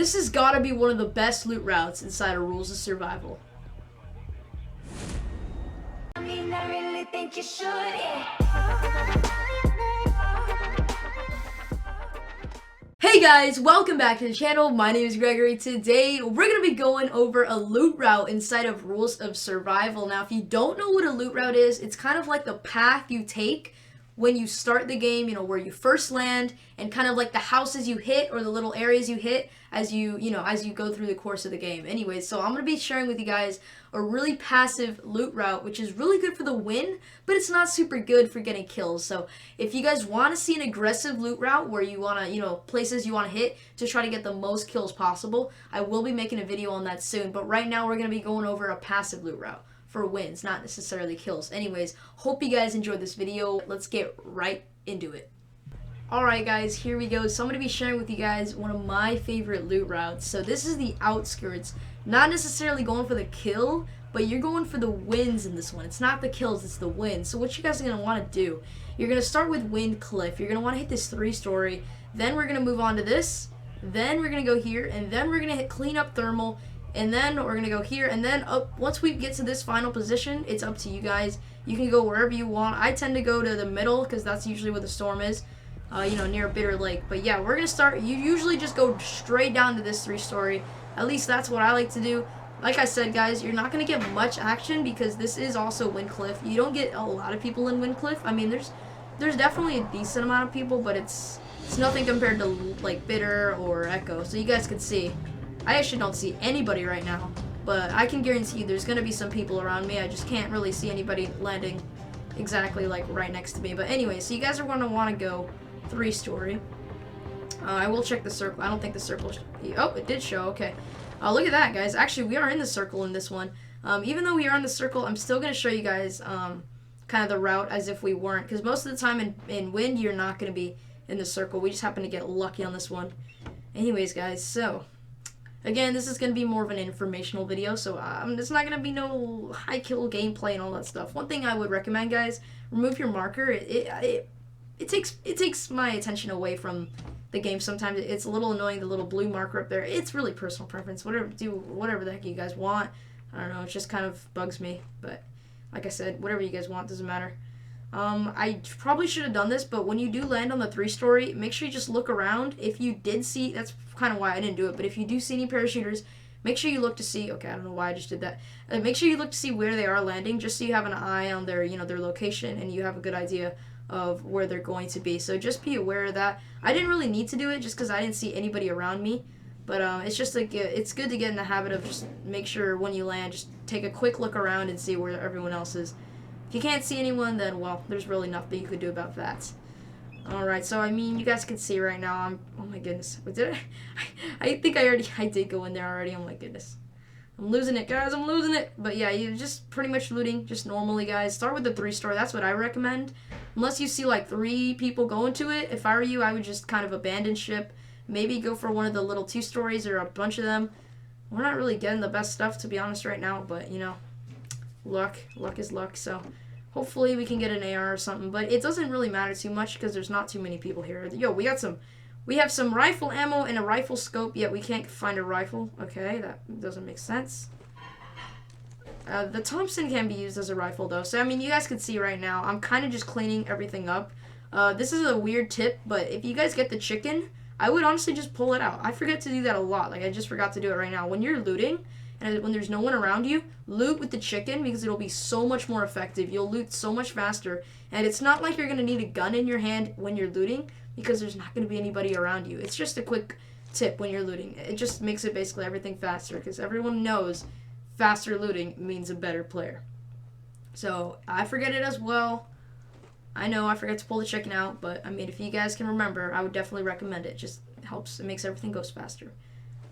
This has got to be one of the best loot routes inside of Rules of Survival. I mean, I really think you should, yeah. Hey guys, welcome back to the channel. My name is Gregory. Today, we're going to be going over a loot route inside of Rules of Survival. Now, if you don't know what a loot route is, it's kind of like the path you take when you start the game, you know, where you first land, and kind of like the houses you hit or the little areas you hit as you go through the course of the game. Anyways, so I'm going to be sharing with you guys a really passive loot route, which is really good for the win, but it's not super good for getting kills. So if you guys want to see an aggressive loot route where you want to, you know, places you want to hit to try to get the most kills possible, I will be making a video on that soon. But right now we're going to be going over a passive loot route for wins, not necessarily kills. Anyways, hope you guys enjoyed this video. Let's get right into it. Alright guys, here we go. So I'm going to be sharing with you guys one of my favorite loot routes. So this is the outskirts. Not necessarily going for the kill, but you're going for the wins in this one. It's not the kills, it's the wins. So what you guys are going to want to do, you're going to start with Wind Cliff. You're going to want to hit this 3-story. Then we're going to move on to this. Then we're going to go here. And then we're going to hit Clean Up Thermal. And then we're going to go here, and then up. Once we get to this final position, it's up to you guys. You can go wherever you want. I tend to go to the middle because that's usually where the storm is, you know, near Bitter Lake. But yeah, we're going to start. You usually just go straight down to this 3-story. At least that's what I like to do. Like I said, guys, you're not going to get much action because this is also Windcliff. You don't get a lot of people in Windcliff. I mean, there's definitely a decent amount of people, but it's nothing compared to, like, Bitter or Echo. So you guys can see. I actually don't see anybody right now, but I can guarantee you there's going to be some people around me. I just can't really see anybody landing exactly like right next to me. But anyway, so you guys are going to want to go 3-story. I will check the circle. I don't think the circle... Oh, it did show. Okay. Look at that, guys. Actually, we are in the circle in this one. Even though we are in the circle, I'm still going to show you guys kind of the route as if we weren't. Because most of the time in Wind, you're not going to be in the circle. We just happen to get lucky on this one. Anyways, guys, so... Again, this is going to be more of an informational video, so it's not going to be no high kill gameplay and all that stuff. One thing I would recommend, guys, remove your marker. It takes my attention away from the game sometimes. It's a little annoying, the little blue marker up there. It's really personal preference. Do whatever the heck you guys want. I don't know, it just kind of bugs me, but like I said, whatever you guys want, doesn't matter. I probably should have done this, but when you do land on the 3-story, make sure you just look around. If you did see, that's kind of why I didn't do it, but if you do see any parachuters, make sure you look to see, okay, I don't know why I just did that. Make sure you look to see where they are landing, just so you have an eye on their, you know, their location, and you have a good idea of where they're going to be. So just be aware of that. I didn't really need to do it just because I didn't see anybody around me, but it's just like, it's good to get in the habit of just make sure when you land, just take a quick look around and see where everyone else is. If you can't see anyone, then, well, there's really nothing you could do about that. Alright, so, I mean, you guys can see right now, oh my goodness, what did I think I did go in there already, oh my goodness. I'm losing it, guys, I'm losing it. But yeah, you're just pretty much looting, just normally, guys. Start with the 3-story, that's what I recommend. Unless you see, like, 3 people going to it, if I were you, I would just kind of abandon ship. Maybe go for one of the little 2-stories or a bunch of them. We're not really getting the best stuff, to be honest, right now, but, you know, luck is luck, so... Hopefully we can get an AR or something, but it doesn't really matter too much because there's not too many people here. Yo, we have some rifle ammo and a rifle scope, yet we can't find a rifle. Okay, that doesn't make sense. The Thompson can be used as a rifle though, so I mean you guys can see right now, I'm kind of just cleaning everything up. This is a weird tip, but if you guys get the chicken, I would honestly just pull it out. I forget to do that a lot, like I just forgot to do it right now. When you're looting, and when there's no one around you, loot with the chicken because it'll be so much more effective. You'll loot so much faster. And it's not like you're going to need a gun in your hand when you're looting because there's not going to be anybody around you. It's just a quick tip when you're looting. It just makes it basically everything faster because everyone knows faster looting means a better player. So I forget it as well. I know I forget to pull the chicken out, but I mean if you guys can remember, I would definitely recommend it. Just helps. It makes everything go faster.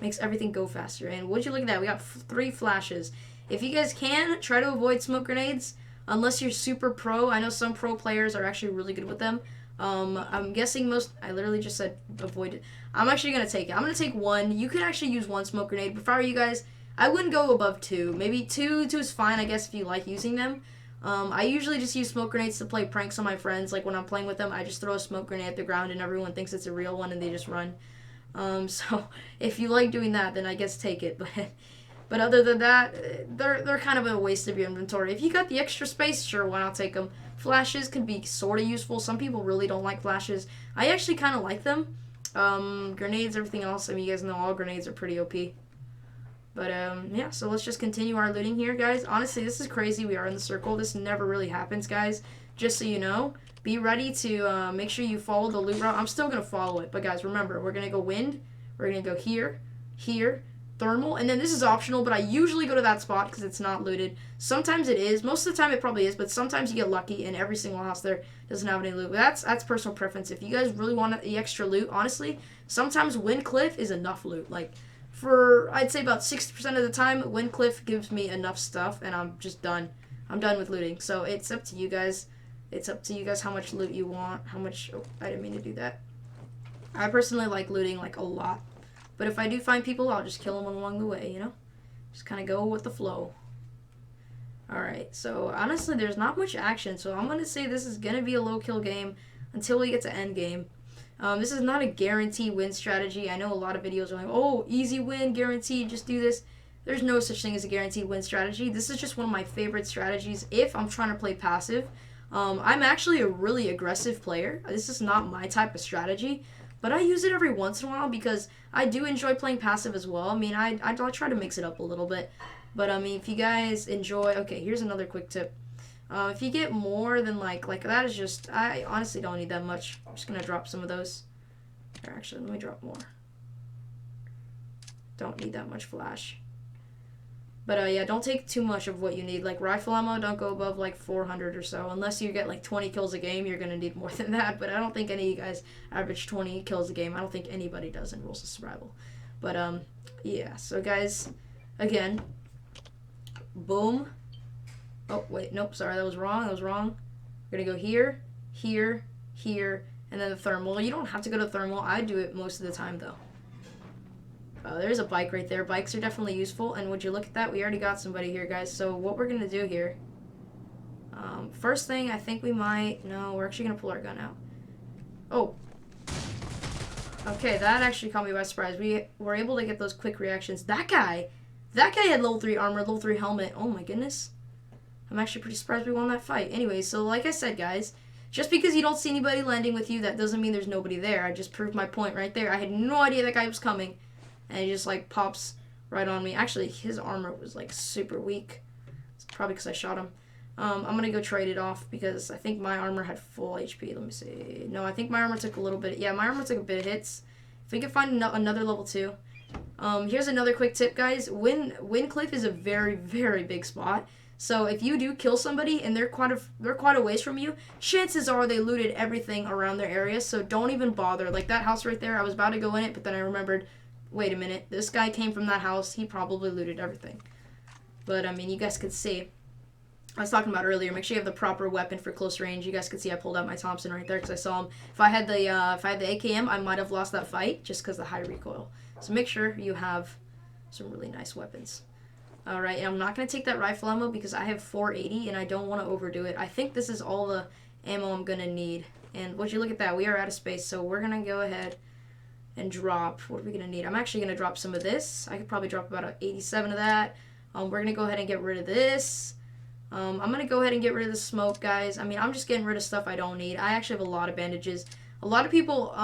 Makes everything go faster. And would you look at that? We got 3 flashes. If you guys can, try to avoid smoke grenades unless you're super pro. I know some pro players are actually really good with them. I'm guessing most... I literally just said avoid it. I'm actually going to take it. I'm going to take 1. You could actually use 1 smoke grenade. But if I were you guys, I wouldn't go above 2. Maybe 2 is fine, I guess, if you like using them. I usually just use smoke grenades to play pranks on my friends. Like when I'm playing with them, I just throw a smoke grenade at the ground and everyone thinks it's a real one and they just run. So if you like doing that, then I guess take it. But other than that, they're kind of a waste of your inventory. If you got the extra space, sure, why not take them? Flashes can be sort of useful. Some people really don't like flashes. I actually kind of like them. Grenades, everything else. I mean, you guys know all grenades are pretty OP. But yeah, so let's just continue our looting here, guys. Honestly, this is crazy. We are in the circle. This never really happens, guys. Just so you know, be ready to make sure you follow the loot route. I'm still gonna follow it, but guys, remember, we're gonna go wind. We're gonna go here, here, thermal, and then this is optional. But I usually go to that spot because it's not looted. Sometimes it is. Most of the time, it probably is. But sometimes you get lucky, and every single house there doesn't have any loot. But that's personal preference. If you guys really want the extra loot, honestly, sometimes Wind Cliff is enough loot. Like, for I'd say about 60% of the time, Windcliff gives me enough stuff, and I'm just done. I'm done with looting. So it's up to you guys. It's up to you guys how much loot you want. How much? Oh, I didn't mean to do that. I personally like looting like a lot, but if I do find people, I'll just kill them along the way. You know, just kind of go with the flow. All right. So honestly, there's not much action. So I'm gonna say this is gonna be a low kill game until we get to end game. This is not a guarantee win strategy. I know a lot of videos are like, oh, easy win, guaranteed, just do this. There's no such thing as a guaranteed win strategy. This is just one of my favorite strategies if I'm trying to play passive. I'm actually a really aggressive player. This is not my type of strategy, but I use it every once in a while because I do enjoy playing passive as well. I mean, I try to mix it up a little bit. But, I mean, if you guys enjoy... Okay, here's another quick tip. If you get more than like that is just, I honestly don't need that much. I'm just gonna drop some of those. Or actually, let me drop more. Don't need that much flash. But yeah, don't take too much of what you need. Like rifle ammo, don't go above like 400 or so. Unless you get like 20 kills a game, you're gonna need more than that. But I don't think any of you guys average 20 kills a game. I don't think anybody does in Rules of Survival. But yeah. So guys, again, boom. Oh, wait, nope, sorry, that was wrong. We're going to go here, here, here, and then the thermal. You don't have to go to thermal. I do it most of the time, though. There's a bike right there. Bikes are definitely useful, and would you look at that? We already got somebody here, guys. So what we're going to do here, first thing, I think we might... No, we're actually going to pull our gun out. Oh. Okay, that actually caught me by surprise. We were able to get those quick reactions. That guy had level 3 armor, level 3 helmet. Oh, my goodness. I'm actually pretty surprised we won that fight. Anyway, so like I said, guys, just because you don't see anybody landing with you, that doesn't mean there's nobody there. I just proved my point right there. I had no idea that guy was coming, and he just, like, pops right on me. Actually, his armor was, like, super weak. It's probably because I shot him. I'm going to go trade it off because I think my armor had full HP. Let me see. No, I think my armor took a little bit. Yeah, my armor took a bit of hits. If we can find another level 2. Here's another quick tip, guys. Windcliff is a very, very big spot. So if you do kill somebody and they're quite a ways from you, chances are they looted everything around their area. So don't even bother. Like that house right there, I was about to go in it, but then I remembered, wait a minute, this guy came from that house. He probably looted everything. But I mean, you guys could see. I was talking about earlier. Make sure you have the proper weapon for close range. You guys could see I pulled out my Thompson right there because I saw him. If I had the AKM, I might have lost that fight just because of the high recoil. So make sure you have some really nice weapons. Alright, and I'm not going to take that rifle ammo because I have 480 and I don't want to overdo it. I think this is all the ammo I'm going to need. And would you look at that? We are out of space, so we're going to go ahead and drop. What are we going to need? I'm actually going to drop some of this. I could probably drop about 87 of that. We're going to go ahead and get rid of this. I'm going to go ahead and get rid of the smoke, guys. I mean, I'm just getting rid of stuff I don't need. I actually have a lot of bandages. A lot of people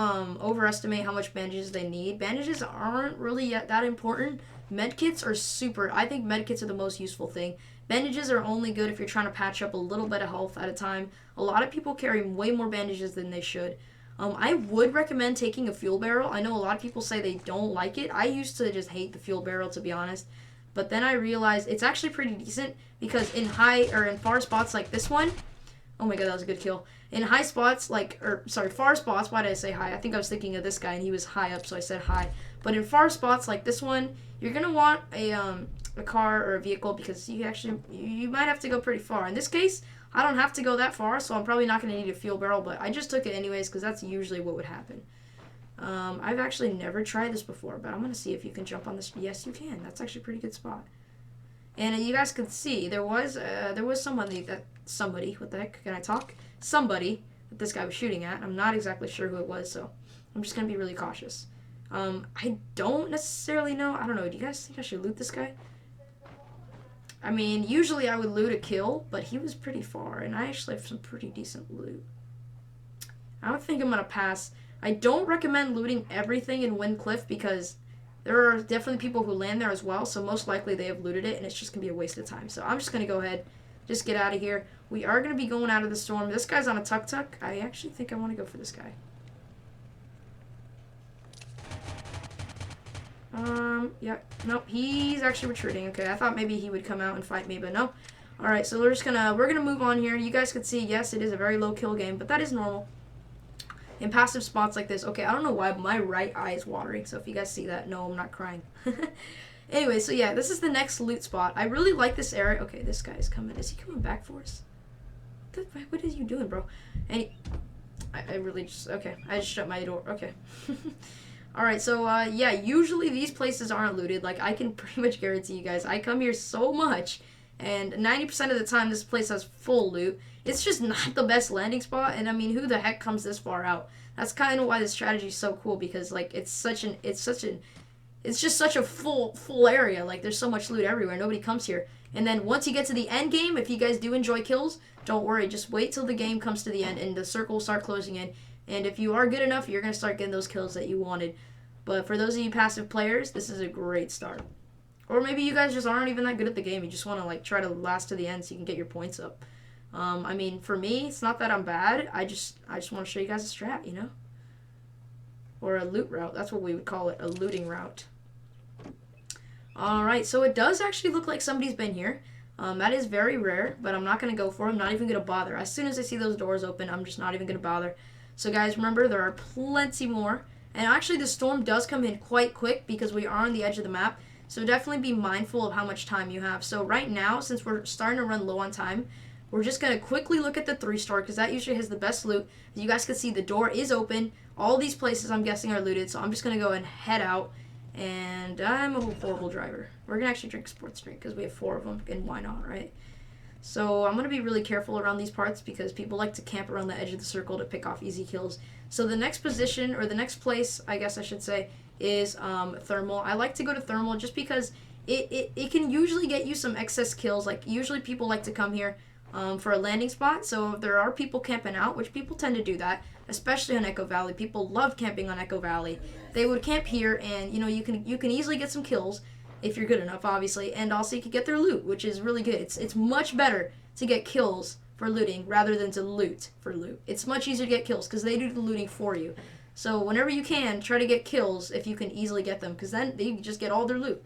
overestimate how much bandages they need. Bandages aren't really that important. Medkits are super. I think medkits are the most useful thing. Bandages are only good if you're trying to patch up a little bit of health at a time. A lot of people carry way more bandages than they should. I would recommend taking a fuel barrel. I know a lot of people say they don't like it. I used to just hate the fuel barrel, to be honest. But then I realized it's actually pretty decent because in far spots like this one, oh my god, that was a good kill. In high spots, far spots, why did I say high? I think I was thinking of this guy and he was high up, so I said high. But in far spots like this one, you're going to want a car or a vehicle because you might have to go pretty far. In this case, I don't have to go that far, so I'm probably not going to need a fuel barrel, but I just took it anyways because that's usually what would happen. I've actually never tried this before, but I'm going to see if you can jump on this. Yes, you can. That's actually a pretty good spot. And you guys can see, there was somebody, what the heck, can I talk? Somebody that this guy was shooting at. I'm not exactly sure who it was, so I'm just going to be really cautious. I don't necessarily know. I don't know. Do you guys think I should loot this guy? I mean, usually I would loot a kill, but he was pretty far, and I actually have some pretty decent loot. I don't think I'm going to pass. I don't recommend looting everything in Wind Cliff because there are definitely people who land there as well, so most likely they have looted it, and it's just going to be a waste of time. So I'm just going to go ahead, just get out of here. We are going to be going out of the storm. This guy's on a tuk-tuk. I actually think I want to go for this guy. Yeah, nope, he's actually retreating. Okay, I thought maybe he would come out and fight me, but no. Alright, so we're gonna move on here. You guys can see, yes, it is a very low kill game, but that is normal. In passive spots like this, okay, I don't know why, but my right eye is watering, so if you guys see that, no, I'm not crying. Anyway, so yeah, this is the next loot spot. I really like this area. Okay, this guy is coming. Is he coming back for us? What are you doing, bro? And I really just, okay, I just shut my door. Okay. Alright, so, yeah, usually these places aren't looted. Like, I can pretty much guarantee you guys, I come here so much, and 90% of the time this place has full loot. It's just not the best landing spot, and I mean, who the heck comes this far out? That's kind of why this strategy is so cool, because, like, it's just such a full area. Like, there's so much loot everywhere. Nobody comes here. And then once you get to the end game, if you guys do enjoy kills, don't worry. Just wait till the game comes to the end, and the circle will start closing in. And if you are good enough, you're going to start getting those kills that you wanted. But for those of you passive players, this is a great start. Or maybe you guys just aren't even that good at the game. You just want to, like, try to last to the end so you can get your points up. I mean, for me, it's not that I'm bad. I just want to show you guys a strat, you know? Or a loot route. That's what we would call it, a looting route. Alright, so it does actually look like somebody's been here. That is very rare, but I'm not going to go for it. I'm not even going to bother. As soon as I see those doors open, I'm just not even going to bother. So guys, remember, there are plenty more. And actually, the storm does come in quite quick because we are on the edge of the map. So definitely be mindful of how much time you have. So right now, since we're starting to run low on time, we're just going to quickly look at the 3-star because that usually has the best loot. As you guys can see, the door is open. All these places, I'm guessing, are looted. So I'm just going to go and head out. And I'm a horrible driver. We're going to actually drink a sports drink because we have 4 of them. And why not, right? So I'm going to be really careful around these parts because people like to camp around the edge of the circle to pick off easy kills. So the next position, or the next place, I guess I should say, is thermal. I like to go to thermal just because it can usually get you some excess kills. Like, usually people like to come here for a landing spot. So if there are people camping out, which people tend to do that, especially on Echo Valley. People love camping on Echo Valley. They would camp here, and you know, you can easily get some kills if you're good enough, obviously, and also you can get their loot, which is really good. It's much better to get kills for looting rather than to loot for loot. It's much easier to get kills because they do the looting for you. So whenever you can, try to get kills if you can easily get them, because then they just get all their loot.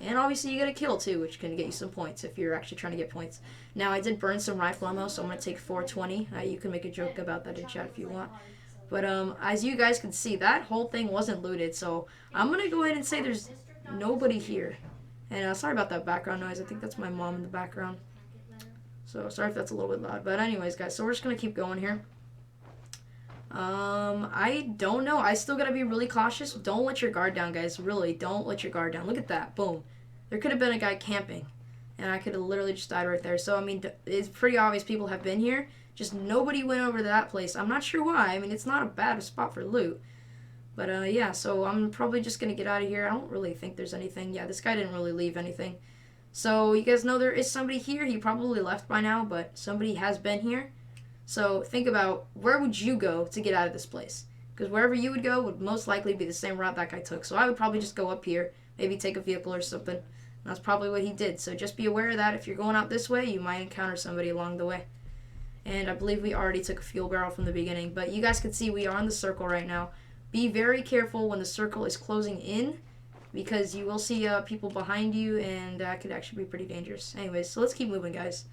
And obviously you get a kill too, which can get you some points if you're actually trying to get points. Now, I did burn some rifle ammo, so I'm going to take 420. You can make a joke about that in chat if you want. But as you guys can see, that whole thing wasn't looted, so I'm going to go ahead and say there's nobody here. And sorry about that background noise. I think that's my mom in the background. So sorry if that's a little bit loud. But anyways, guys, so we're just going to keep going here. I don't know. I still got to be really cautious. Don't let your guard down, guys. Really, don't let your guard down. Look at that. Boom. There could have been a guy camping. And I could have literally just died right there. So, I mean, it's pretty obvious people have been here. Just nobody went over to that place. I'm not sure why. I mean, it's not a bad spot for loot. But, yeah, so I'm probably just going to get out of here. I don't really think there's anything. Yeah, this guy didn't really leave anything. So, you guys know there is somebody here. He probably left by now, but somebody has been here. So, think about where would you go to get out of this place? Because wherever you would go would most likely be the same route that guy took. So, I would probably just go up here, maybe take a vehicle or something. And that's probably what he did. So, just be aware of that. If you're going out this way, you might encounter somebody along the way. And I believe we already took a fuel barrel from the beginning. But you guys can see we are in the circle right now. Be very careful when the circle is closing in, because you will see people behind you, and that could actually be pretty dangerous. Anyways, so let's keep moving, guys.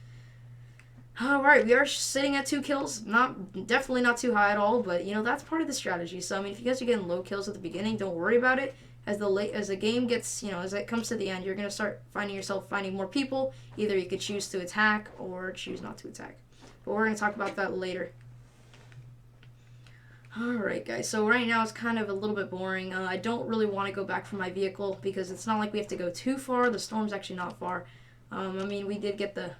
Alright, we are sitting at 2 kills. Definitely not too high at all, but, you know, that's part of the strategy. So, I mean, if you guys are getting low kills at the beginning, don't worry about it. As the game gets, you know, as it comes to the end, you're going to start finding yourself finding more people. Either you could choose to attack or choose not to attack. But we're going to talk about that later. Alright, guys, so right now it's kind of a little bit boring. I don't really want to go back for my vehicle because it's not like we have to go too far. The storm's actually not far. I mean, we did get the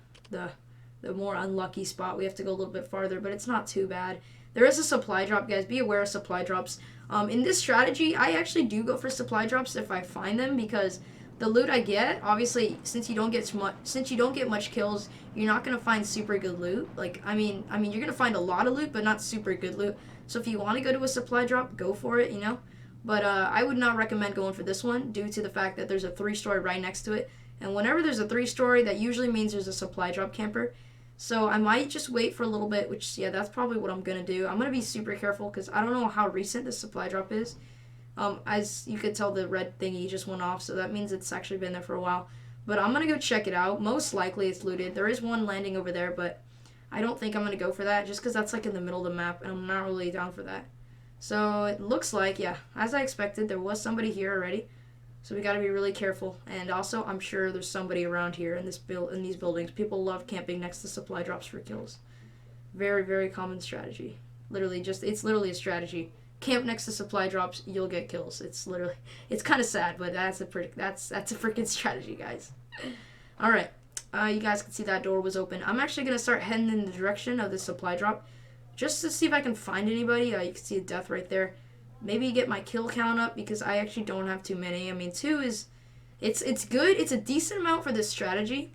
more unlucky spot. We have to go a little bit farther, but it's not too bad. There is a supply drop, guys. Be aware of supply drops. In this strategy, I actually do go for supply drops if I find them, because the loot I get, obviously, since you don't get much kills, you're not gonna find super good loot. Like, I mean, you're gonna find a lot of loot, but not super good loot. So if you want to go to a supply drop, go for it, you know. But I would not recommend going for this one due to the fact that there's a 3-story right next to it, and whenever there's a 3-story, that usually means there's a supply drop camper. So I might just wait for a little bit, which, yeah, that's probably what I'm gonna do. I'm gonna be super careful because I don't know how recent this supply drop is. As you could tell, the red thingy just went off, so that means it's actually been there for a while. But I'm gonna go check it out. Most likely it's looted. There is one landing over there, but I don't think I'm gonna go for that just because that's like in the middle of the map, and I'm not really down for that. So it looks like, yeah, as I expected, there was somebody here already. So we gotta be really careful. And also, I'm sure there's somebody around here in these buildings. People love camping next to supply drops for kills. Very, very common strategy. It's literally a strategy. Camp next to supply drops, you'll get kills. It's kind of sad, but that's a freaking strategy, guys. All right, you guys can see that door was open. I'm actually gonna start heading in the direction of the supply drop, just to see if I can find anybody. You can see a death right there. Maybe get my kill count up because I actually don't have too many. I mean, 2 is, it's good. It's a decent amount for this strategy.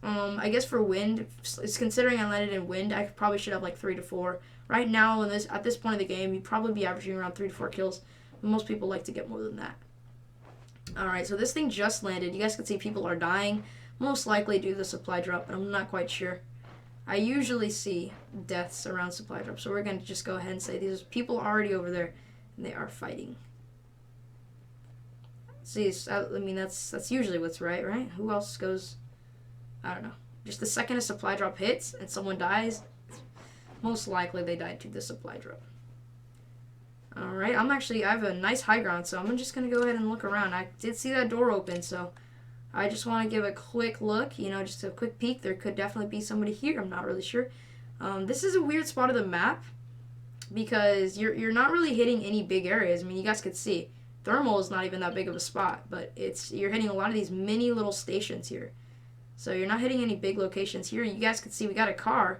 I guess for wind, it's considering I landed in wind, I probably should have like 3 to 4. Right now, at this point of the game, you'd probably be averaging around 3 to 4 kills. But most people like to get more than that. Alright, so this thing just landed. You guys can see people are dying. Most likely due to the supply drop, but I'm not quite sure. I usually see deaths around supply drop, so we're going to just go ahead and say these people are already over there, and they are fighting. See, I mean, that's usually what's right? Who else goes... I don't know. Just the second a supply drop hits and someone dies, most likely they died to the supply drop. Alright, I have a nice high ground, so I'm just going to go ahead and look around. I did see that door open, so I just want to give a quick look, just a quick peek. There could definitely be somebody here. I'm not really sure. This is a weird spot of the map because you're not really hitting any big areas. I mean, you guys could see. Thermal is not even that big of a spot, but you're hitting a lot of these mini little stations here. So you're not hitting any big locations here. You guys can see we got a car.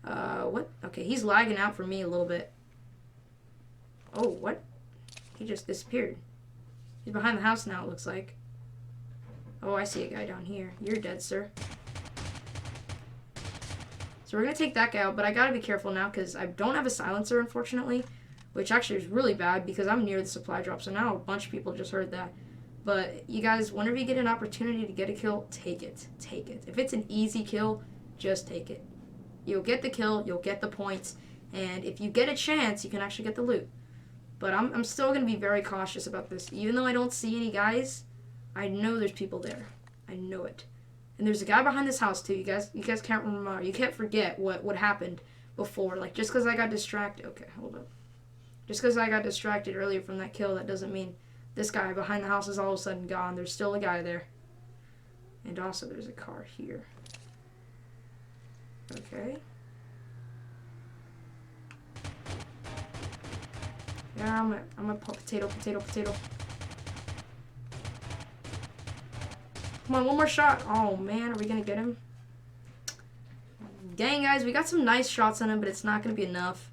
What? Okay, he's lagging out for me a little bit. Oh, what? He just disappeared. He's behind the house now, it looks like. Oh, I see a guy down here. You're dead, sir. So we're going to take that guy out, but I got to be careful now because I don't have a silencer, unfortunately, which actually is really bad because I'm near the supply drop. So now a bunch of people just heard that. But you guys, whenever you get an opportunity to get a kill, take it. Take it. If it's an easy kill, just take it. You'll get the kill, you'll get the points, and if you get a chance, you can actually get the loot. But I'm still going to be very cautious about this. Even though I don't see any guys, I know there's people there. I know it. And there's a guy behind this house too. You guys can't remember. You can't forget what happened before. Like, just because I got distracted. Okay, hold up. Just because I got distracted earlier from that kill, that doesn't mean this guy behind the house is all of a sudden gone. There's still a guy there. And also there's a car here. Okay. Yeah, I'm a potato. Come on, one more shot. Oh, man, are we going to get him? Dang, guys, we got some nice shots on him, but it's not going to be enough.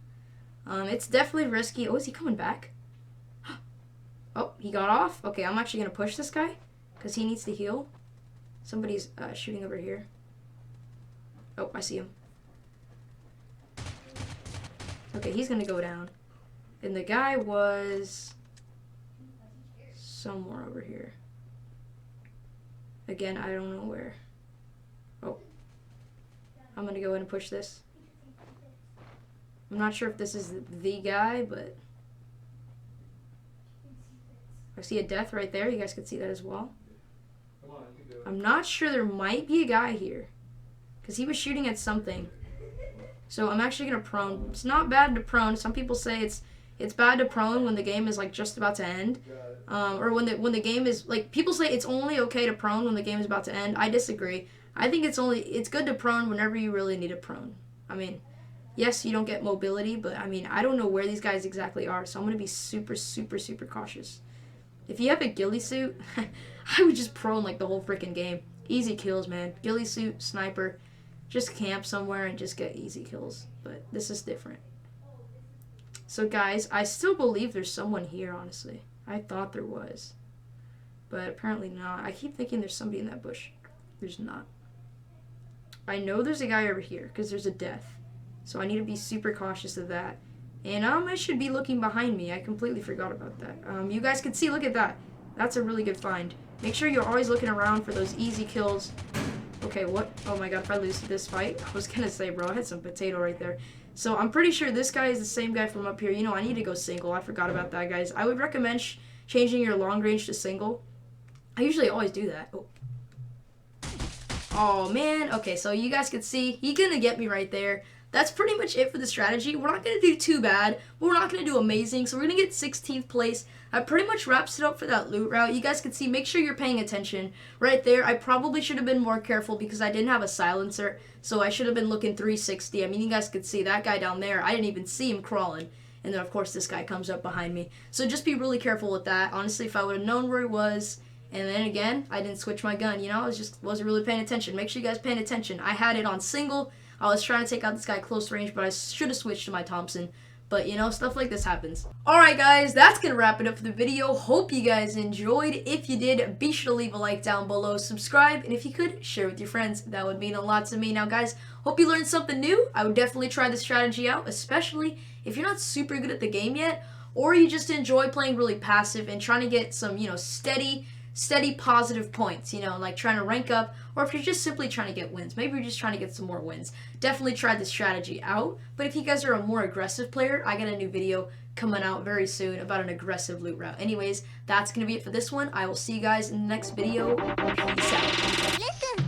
It's definitely risky. Oh, is he coming back? Oh, he got off. Okay, I'm actually going to push this guy because he needs to heal. Somebody's shooting over here. Oh, I see him. Okay, he's going to go down. And the guy was somewhere over here. Again, I don't know where. Oh. I'm going to go in and push this. I'm not sure if this is the guy, but I see a death right there. You guys can see that as well. I'm not sure. There might be a guy here because he was shooting at something. So I'm actually going to prone. It's not bad to prone. Some people say it's bad to prone when the game is like just about to end, or when the game is like, people say it's only okay to prone when the game is about to end. I disagree. I think it's good to prone whenever you really need a prone. I mean, yes, you don't get mobility, but I mean, I don't know where these guys exactly are, so I'm gonna be super cautious. If you have a ghillie suit, I would just prone like the whole freaking game. Easy kills, man. Ghillie suit, sniper, just camp somewhere and just get easy kills. But this is different. So guys, I still believe there's someone here, honestly. I thought there was. But apparently not. I keep thinking there's somebody in that bush. There's not. I know there's a guy over here because there's a death. So I need to be super cautious of that. And I should be looking behind me. I completely forgot about that. You guys can see, look at that. That's a really good find. Make sure you're always looking around for those easy kills. Okay, what? Oh my god, if I lose this fight, I was gonna say, bro, I had some potato right there. So I'm pretty sure this guy is the same guy from up here. You know, I need to go single. I forgot about that, guys. I would recommend changing your long range to single. I usually always do that. Oh, man. Okay, so you guys can see, he's gonna get me right there. That's pretty much it for the strategy. We're not going to do too bad, but we're not going to do amazing. So we're going to get 16th place. That pretty much wraps it up for that loot route. You guys can see, make sure you're paying attention. Right there, I probably should have been more careful because I didn't have a silencer. So I should have been looking 360. I mean, you guys could see that guy down there. I didn't even see him crawling. And then, of course, this guy comes up behind me. So just be really careful with that. Honestly, if I would have known where he was, and then again, I didn't switch my gun. You know, I wasn't really paying attention. Make sure you guys paying attention. I had it on single. I was trying to take out this guy close range, but I should have switched to my Thompson. But, you know, stuff like this happens. Alright, guys, that's going to wrap it up for the video. Hope you guys enjoyed. If you did, be sure to leave a like down below, subscribe, and if you could, share with your friends. That would mean a lot to me. Now, guys, hope you learned something new. I would definitely try this strategy out, especially if you're not super good at the game yet, or you just enjoy playing really passive and trying to get some, you know, steady positive points, you know, like trying to rank up, or if you're just simply trying to get wins. Maybe you're just trying to get some more wins. Definitely try this strategy out. But if you guys are a more aggressive player, I got a new video coming out very soon about an aggressive loot route. Anyways, that's going to be it for this one. I will see you guys in the next video. Peace out. Listen.